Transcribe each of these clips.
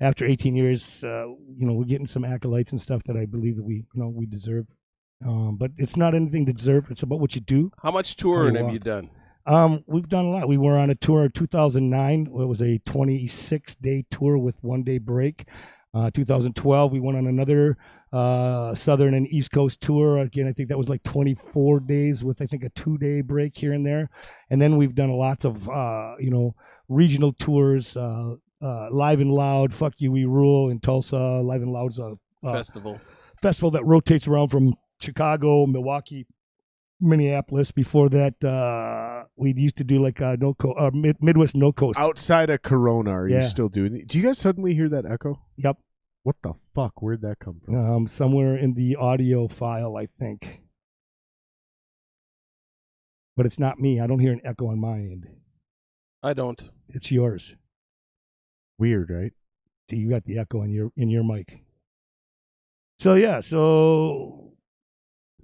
after 18 years, we're getting some acolytes and stuff that I believe that we deserve. But it's not anything to deserve. It's about what you do. How much touring have you done? We've done a lot. We were on a tour in 2009. It was a 26-day tour with 1-day break. 2012, we went on another Southern and East Coast tour. Again, I think that was like 24 days with, I think, a 2-day break here and there. And then we've done lots of, regional tours, Live and Loud, Fuck You, We Rule in Tulsa. Live and Loud's a festival that rotates around from Chicago, Milwaukee, Minneapolis. Before that, we used to do like Midwest No Coast. Outside of Corona, are you still doing it? Do you guys suddenly hear that echo? Yep. What the fuck? Where'd that come from? Somewhere in the audio file, I think. But it's not me. I don't hear an echo on my end. I don't. It's yours. Weird, right? So you got the echo in your mic. So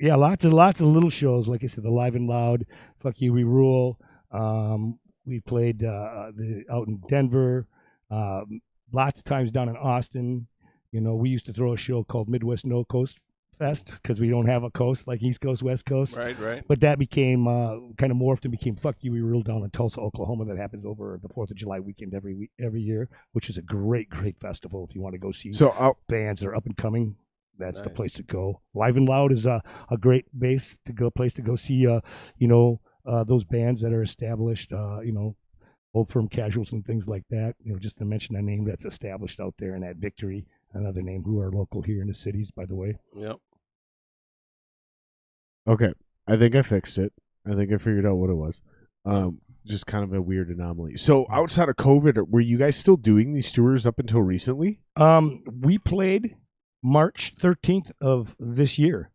lots of little shows. Like I said, the Live and Loud, Fuck You, We Rule. We played out in Denver. Lots of times down in Austin. We used to throw a show called Midwest No Coast Fest because we don't have a coast like East Coast, West Coast. Right. But that became kind of morphed and became Fuck You, We Rule down in Tulsa, Oklahoma. That happens over the 4th of July weekend every year, which is a great festival if you want to go see bands that are up and coming. That's the place to go. Live and Loud is a great place to go see, those bands that are established, Old Firm Casuals and things like that. Just to mention a name that's established out there, and that Victory, another name who are local here in the cities, by the way. Yep. Okay. I think I fixed it. I think I figured out what it was. Just kind of a weird anomaly. So outside of COVID, were you guys still doing these tours up until recently? We played March 13th of this year.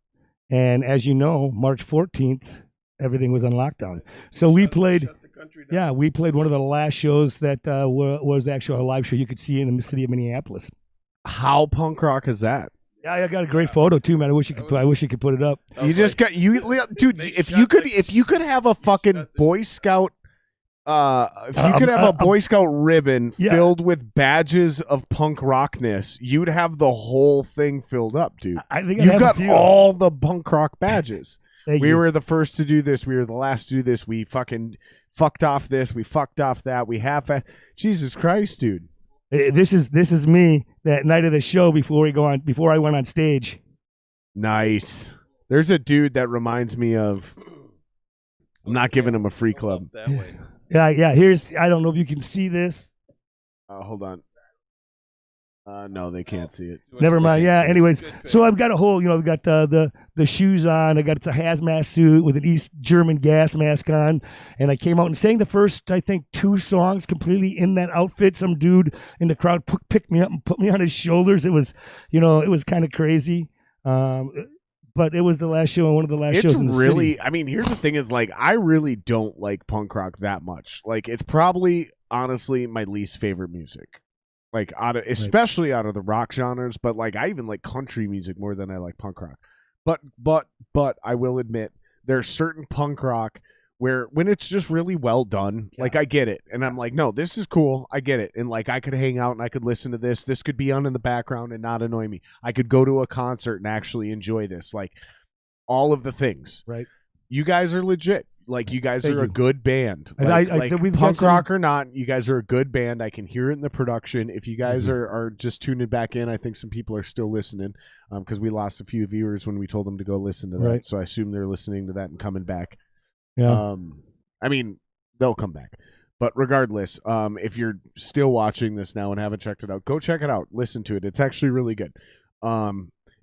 And as you know, March 14th, everything was on lockdown. So we played one of the last shows that was actually a live show you could see in the city of Minneapolis. How punk rock is that? Yeah, I got a great photo too, man. I wish you could put it up. You just got dude. If you could have a fucking Boy Scout, if you could have a Boy Scout ribbon filled with badges of punk rockness, you'd have the whole thing filled up, dude. I think you've got all the punk rock badges. We were the first to do this. We were the last to do this. We fucking fucked off this. We fucked off that. We Jesus Christ, dude. This is me that night of the show before I went on stage. Nice. There's a dude that reminds me of. I'm not giving him a free club. That way. Yeah. I don't know if you can see this. Hold on. No, they can't see it. Never mind. Yeah. Anyways, so I've got a whole, I've got the shoes on. I got it's a hazmat suit with an East German gas mask on, and I came out and sang the first, I think, 2 songs completely in that outfit. Some dude in the crowd picked me up and put me on his shoulders. It was, it was kind of crazy. But it was the last show and one of the last shows in the city. I mean, here's the thing: is like I really don't like punk rock that much. Like it's probably honestly my least favorite music. Like especially out of the rock genres, but like I even like country music more than I like punk rock. But I will admit there's certain punk rock where when it's just really well done, like I get it, and I'm like, no, this is cool, I get it, and like I could hang out and I could listen to this. This could be on in the background and not annoy me. I could go to a concert and actually enjoy this, like all of the things. Right? You guys are legit. Like you guys are a good band. Like punk rock or not, you guys are a good band. I can hear it in the production. If you guys are just tuning back in, I think some people are still listening because we lost a few viewers when we told them to go listen to that. Right. So I assume they're listening to that and coming back. Yeah. I mean, they'll come back. But regardless, if you're still watching this now and haven't checked it out, go check it out. Listen to it. It's actually really good.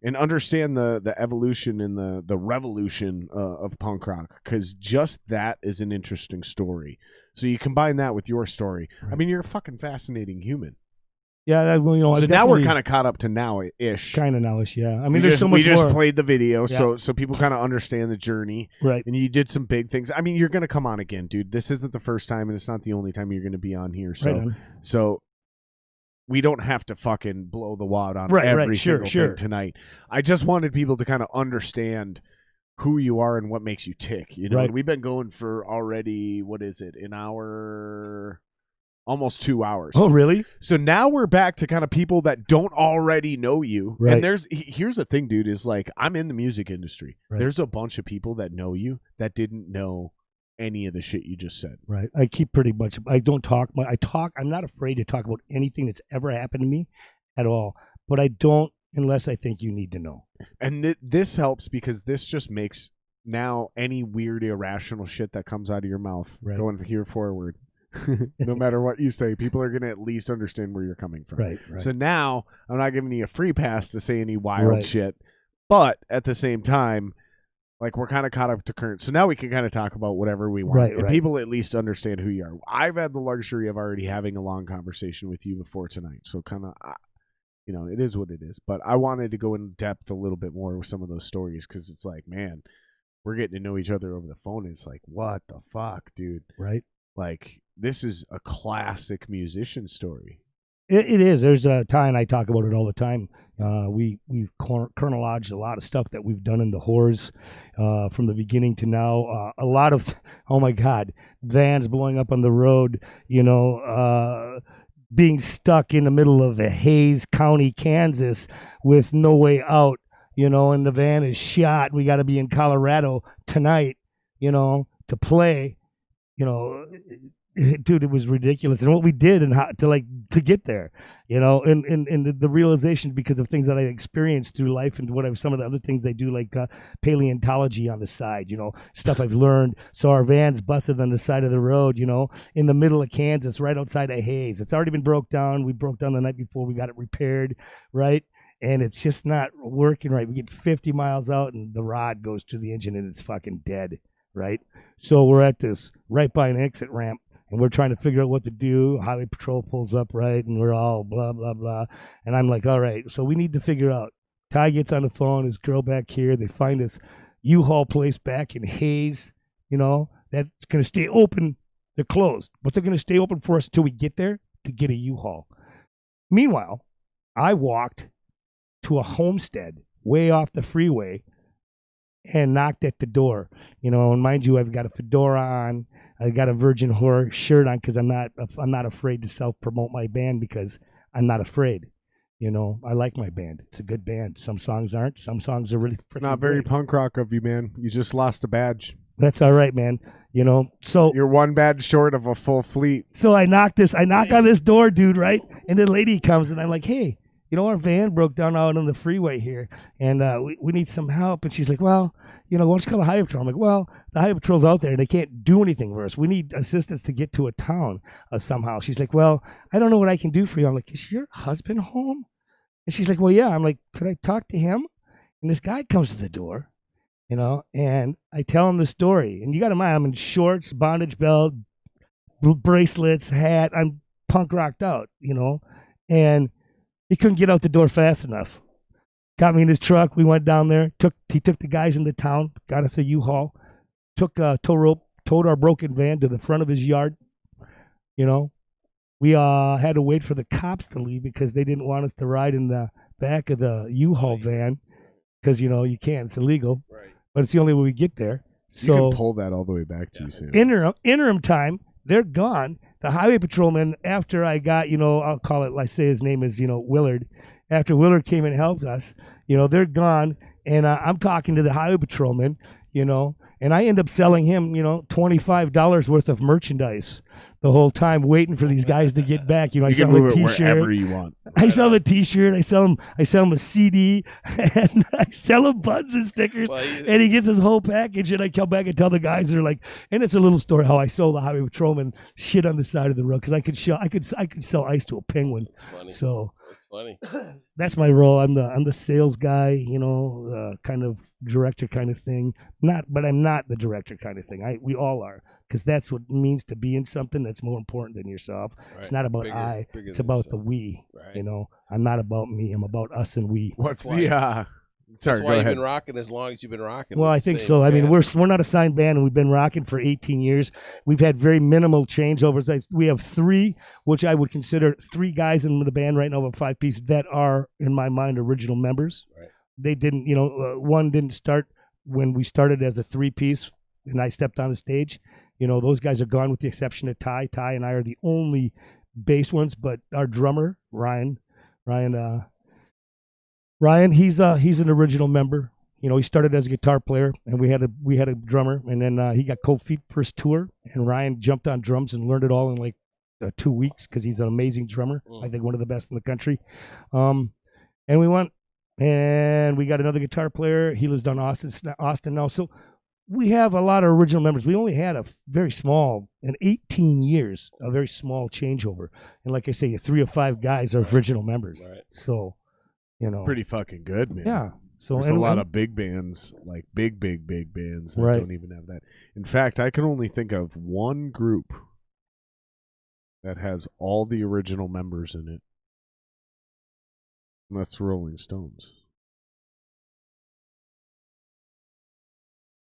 And understand the evolution and the revolution of punk rock, because just that is an interesting story. So you combine that with your story. Right. I mean, you're a fucking fascinating human. Yeah, so now we're kind of caught up to now-ish. Kind of now-ish, yeah. I mean, there's so much more. We just played the video, so people kind of understand the journey. Right. And you did some big things. I mean, you're going to come on again, dude. This isn't the first time, and it's not the only time you're going to be on here. So we don't have to fucking blow the wad on every single thing tonight. I just wanted people to kind of understand who you are and what makes you tick. You know, and we've been going for already, what is it, an hour almost 2 hours. Oh, really? So now we're back to kind of people that don't already know you. Right. And here's the thing, dude, is like, I'm in the music industry. Right. There's a bunch of people that know you that didn't know any of the shit you just said. Right. I keep pretty much, I don't talk. I'm not afraid to talk about anything that's ever happened to me at all. But I don't unless I think you need to know. And this helps because this just makes now any weird, irrational shit that comes out of your mouth going here forward. No matter what you say, people are going to at least understand where you're coming from. Right. So now I'm not giving you a free pass to say any wild shit, but at the same time, like, we're kind of caught up to current. So now we can kind of talk about whatever we want. And people at least understand who you are. I've had the luxury of already having a long conversation with you before tonight. So kind of, it is what it is. But I wanted to go in depth a little bit more with some of those stories because it's like, man, we're getting to know each other over the phone. It's like, what the fuck, dude? Right. Like, this is a classic musician story. It is. There's a Ty and I talk about it all the time. We've chronologized a lot of stuff that we've done in the horrors from the beginning to now. A lot of, oh my God, vans blowing up on the road, being stuck in the middle of Hays County, Kansas with no way out, and the van is shot. We got to be in Colorado tonight, to play, dude, it was ridiculous. And what we did and how to get there, and the realization because of things that I experienced through life and some of the other things I do, like paleontology on the side, stuff I've learned. So our van's busted on the side of the road, in the middle of Kansas, right outside of Hays. It's already been broke down. We broke down the night before. We got it repaired, right? And it's just not working right. We get 50 miles out and the rod goes through the engine and it's fucking dead, right? So we're at this right by an exit ramp. And we're trying to figure out what to do. Highway Patrol pulls up, right? And we're all blah, blah, blah. And I'm like, all right, so we need to figure out. Ty gets on the phone, his girl back here. They find this U-Haul place back in Hays, that's going to stay open. They're closed, but they're going to stay open for us until we get there to get a U-Haul. Meanwhile, I walked to a homestead way off the freeway and knocked at the door. And mind you, I've got a fedora on. I got a Virgin Horror shirt on because I'm not afraid to self-promote my band because I'm not afraid. I like my band. It's a good band. Some songs aren't. Some songs are really It's not very punk rock of you, man. You just lost a badge. That's all right, man. So you're one badge short of a full fleet. So I knock on this door, dude, right? And the lady comes and I'm like, hey, our van broke down out on the freeway here, and we need some help. And she's like, well, why don't you call the Highway Patrol? I'm like, well, the Highway Patrol's out there. They can't do anything for us. We need assistance to get to a town somehow. She's like, well, I don't know what I can do for you. I'm like, is your husband home? And she's like, well, yeah. I'm like, could I talk to him? And this guy comes to the door, and I tell him the story. And you got to mind, I'm in shorts, bondage belt, bracelets, hat. I'm punk rocked out, and he couldn't get out the door fast enough. Got me in his truck. We went down there. He took the guys into town. Got us a U-Haul. Took a tow rope. Towed our broken van to the front of his yard. We had to wait for the cops to leave because they didn't want us to ride in the back of the U-Haul van because you can't. It's illegal. Right. But it's the only way we get there. So you can pull that all the way back to you, Sam. Interim time. They're gone. The highway patrolman, after I got, I'll call it, I say his name is, Willard. After Willard came and helped us, they're gone. And I'm talking to the highway patrolman, and I end up selling him, $25 worth of merchandise the whole time, waiting for these guys to get back. I sell him a T-shirt. Wherever you want. I sell him a T-shirt. I sell him a CD, and I sell him buttons and stickers. And he gets his whole package. And I come back and tell the guys, they're like, and it's a little story how I sold the highway patrolman shit on the side of the road because I could sell ice to a penguin. That's funny. So that's funny. That's my role. I'm the sales guy, kind of director kind of thing. But I'm not the director kind of thing. We all are. Because that's what it means to be in something that's more important than yourself. Right. It's not about bigger it's about yourself. The we. Right. I'm not about me. I'm about us and we. What's Sorry, that's why you've been rocking as long as you've been rocking. Well, I think so. I mean, we're not a signed band, and we've been rocking for 18 years. We've had very minimal changeovers. We have three, which I would consider three guys in the band right now, of a 5-piece that are, in my mind, original members. Right. They didn't, one didn't start when we started as a 3-piece, and I stepped on the stage. Those guys are gone with the exception of Ty. Ty and I are the only bass ones, but our drummer Ryan, he's an original member. You know, he started as a guitar player, and we had a drummer, and then he got cold feet for his tour, and Ryan jumped on drums and learned it all in like 2 weeks because he's an amazing drummer. I think one of the best in the country. And we went, and we got another guitar player. He lives down Austin now. So we have a lot of original members. We only had a very small, in 18 years, a very small changeover. And like I say, 3 or 5 guys are original members. Right. So, you know. Pretty fucking good, man. Yeah. So there's a lot of big bands, like big bands that right. don't even have that. In fact, I can only think of one group that has all the original members in it. And that's the Rolling Stones.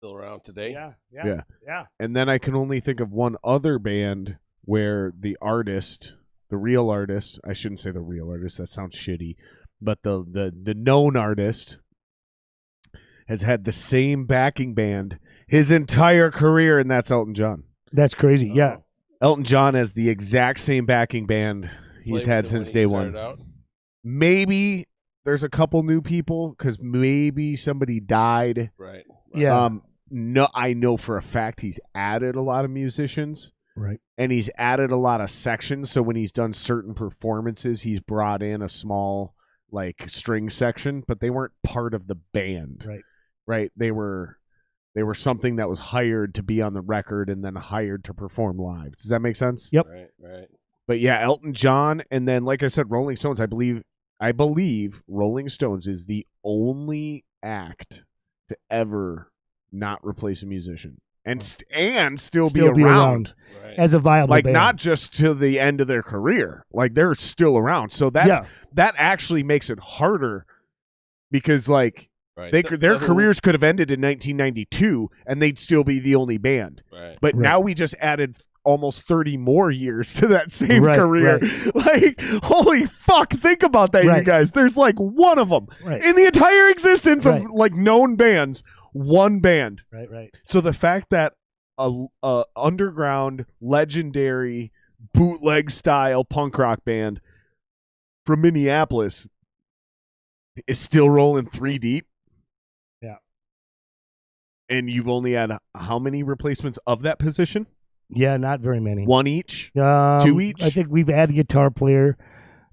Still around today? Yeah. And then I can only think of one other band where the real artist, I shouldn't say the real artist, that sounds shitty, but the known artist has had the same backing band his entire career, and that's Elton John. That's crazy. Yeah. Elton John has the exact same backing band he's had since day one. Maybe there's a couple new people because maybe somebody died. Right. Yeah. No, I know for a fact he's added a lot of musicians. Right. And he's added a lot of sections. So when he's done certain performances, he's brought in a small like string section, but they weren't part of the band. Right. Right. They were something that was hired to be on the record and then hired to perform live. Does that make sense? Yep. Right. But yeah, Elton John, and then like I said, Rolling Stones. I believe Rolling Stones is the only act to ever not replace a musician and still be around Right. as a viable like band. Not just to the end of their career, like they're still around. So that actually makes it harder because like Right. their careers could have ended in 1992 and they'd still be the only band. Right. But now we just added almost 30 more years to that same career. Right. Like, holy fuck, think about that, you guys. There's like one of them in the entire existence of like known bands, one band. Right. So the fact that a underground, legendary, bootleg style punk rock band from Minneapolis is still rolling 3 deep. Yeah. And you've only had how many replacements of that position? Yeah, not very many. 1 each? 2 each? I think we've added a guitar player,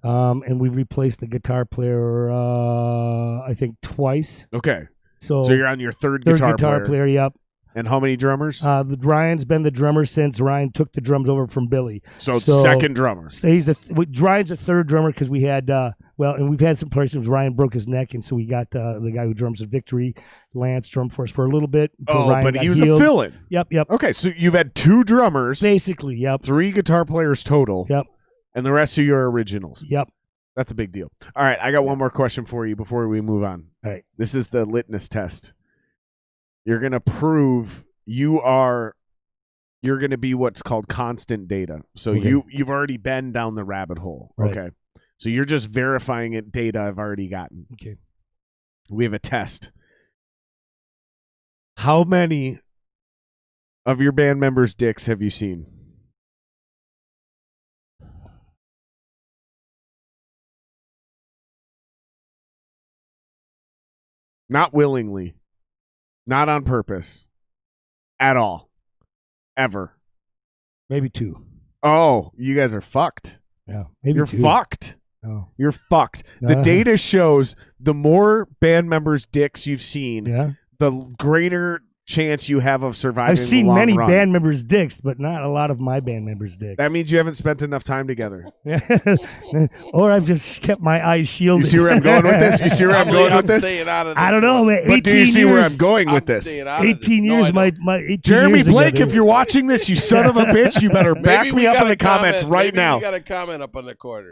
and we've replaced the guitar player, I think, twice. Okay. So you're on your third guitar player. Yep. And how many drummers? Ryan's been the drummer since Ryan took the drums over from Billy. So second drummer. So Ryan's the third drummer because we had, and we've had some places Ryan broke his neck, and so we got the guy who drums at Victory, Lance, drum for us for a little bit. But he was a fill-in. Yep. Okay, so you've had 2 drummers. Basically, yep. 3 guitar players total. Yep. And the rest of your originals. Yep. That's a big deal. All right, I got one more question for you before we move on. All right. This is the litmus test. You're going to prove you're going to be what's called constant data. So you've already been down the rabbit hole. Right. Okay. So you're just verifying it data I've already gotten. Okay. We have a test. How many of your band members' dicks have you seen? Not willingly. Not on purpose. At all. Ever. Maybe 2. Oh, you guys are fucked. Yeah. Maybe You're 2. fucked. Oh. You're fucked. The data shows the more band members' dicks you've seen, the greater chance you have of surviving. I've seen the long many run. band members' dicks, but not a lot of my band members' dicks. That means you haven't spent enough time together. Or I've just kept my eyes shielded. You see where I'm going with this? You see where I'm going with this? Staying out of this. I don't know, man. But do you see where I'm going with this? 18 years, my 18 Jeremy years Blake, together. if you're watching this, you son of a bitch, you better back me up in the comments right now. We got a comment up on the corner.